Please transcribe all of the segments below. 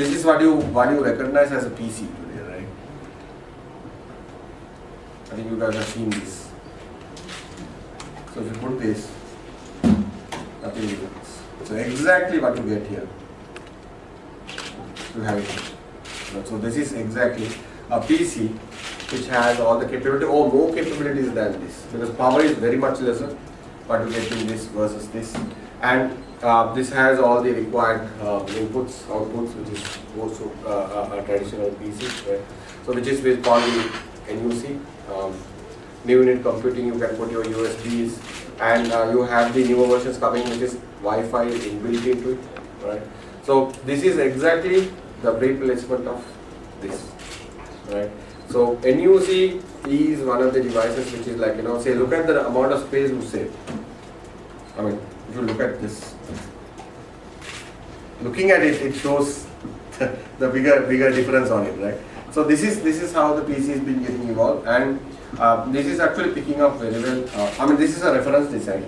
this is what you recognize as a PC today, right? I think you guys have seen this. So if you put this, nothing happens. So exactly what you get here, you have it here. So this is exactly a PC which has all the capability or more capabilities than this, because power is very much lesser what you get in this versus this, and this has all the required inputs, outputs, which is also a traditional PC, right? So which is called the NUC. New unit computing, you can put your USBs, and you have the newer versions coming, which is Wi-Fi inbuilt into it, right? So this is exactly the replacement of this, right? So NUC is one of the devices which is like, say, look at the amount of space you save. I mean, if you look at this, looking at it, it shows the bigger difference on it, right? So this is how the PC has been getting evolved, and this is actually picking up very well. I mean, this is a reference design,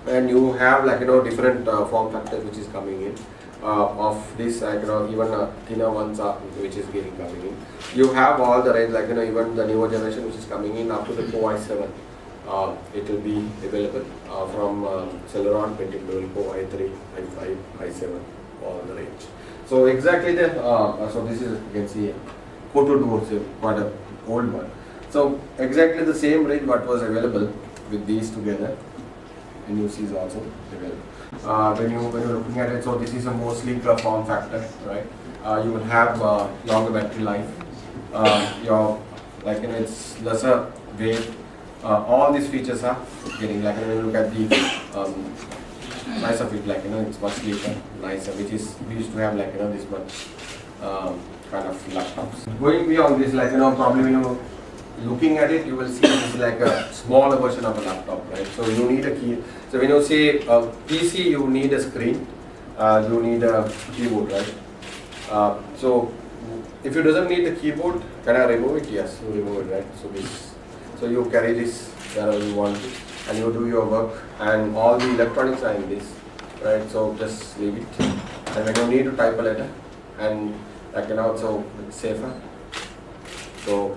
and you have like different form factors which is coming in of this, like even thinner ones are which is getting coming in. You have all the range, like even the newer generation which is coming in up to the Core i7. It will be available from Celeron, Pentium Dual Core i3, i5, i7, all the range. So exactly the so this is, you can see Core 2 Duo, quite an old one. So exactly the same range what was available with these together, NUC is also available. When you're looking at it, so this is a more sleeker form factor, right? You will have longer battery life. Your it's lesser weight. All these features are getting, like when you look at the size of it, like it's much sleeker, nicer, which is we used to have like this much kind of laptops. Going beyond this, like probably when you're looking at it, you will see this is like a smaller version of a laptop, right? So you need a key. So when you say PC, you need a screen, you need a keyboard, right? So if you doesn't need the keyboard, can I remove it? Yes, you remove it, right? So you carry this wherever you want to, and you do your work, and all the electronics are in this, right? So just leave it, and when you need to type a letter, and so it's safer. So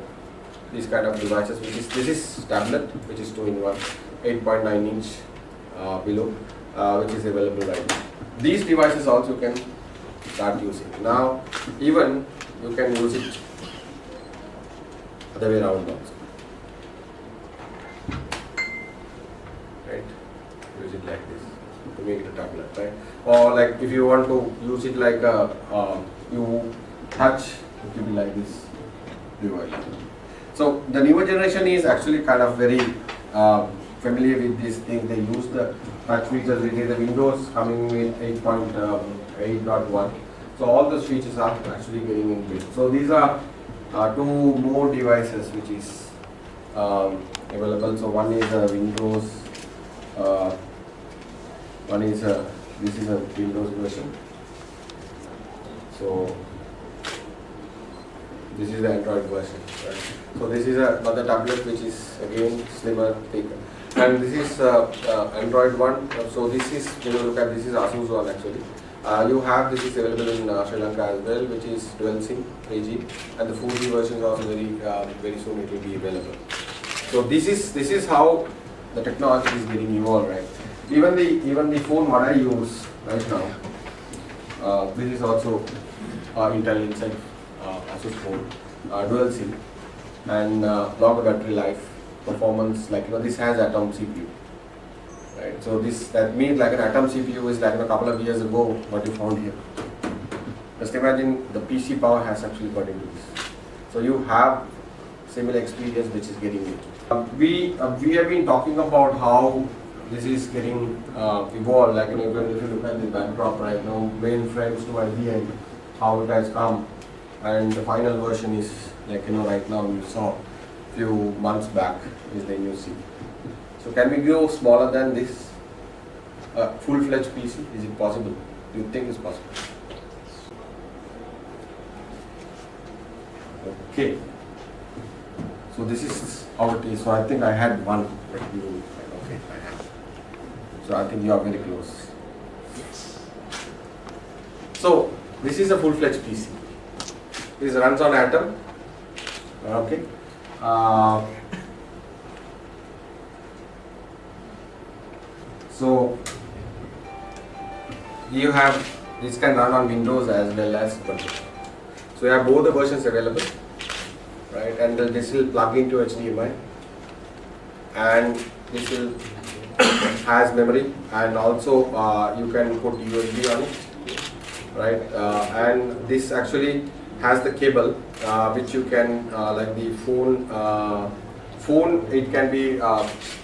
these kind of devices, this is tablet, which is 2-in-1, 8.9 inch below, which is available right now. These devices also can start using. Now, even you can use it other way around also. Right? Use it like this to make it a tablet, right? Or like if you want to use it like you touch, it will be like this device. So the newer generation is actually kind of very familiar with these things. They use the touch features. It is the Windows coming with 8.8.1. So all those features are actually getting inbuilt. So these are two more devices which is available. So one is a Windows. One is this is a Windows version. So this is the Android version, right? So this is another tablet which is again slimmer, thicker, and this is Android one. So this is, when you look at, this is Asus one actually. You have, this is available in Sri Lanka as well, which is dual SIM 3G, and the 4G version is also very soon it will be available. So this is how the technology is getting evolved, right? Even the phone what I use right now, this is also Intel Inside Asus phone, dual SIM, and longer battery life, performance, like this has Atom CPU, right? So that means like an Atom CPU is like a couple of years ago what you found here. Just imagine the PC power has actually got into this. So you have similar experience which is getting it. We have been talking about how this is getting evolved, like if you look at the backdrop right now, mainframes to IBM, how it has come, and the final version is like right now you saw few months back is the NUC. So can we go smaller than this? Full-fledged PC, is it possible? Do you think it's possible? Okay. So this is how it is. So I think I had one. Okay, I have. So I think you are very close. So This is a full-fledged PC. This runs on Atom. Okay. So you have this can run on Windows as well as Ubuntu. So you have both the versions available, right? And then this will plug into HDMI, and this will has memory, and also you can put USB on it, right? And this actually has the cable which you can like the phone it can be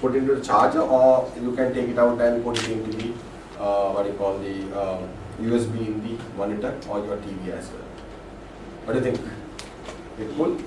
put into the charger, or you can take it out and put it into the what do you call the USB in the monitor or your TV as well. What do you think? It cool?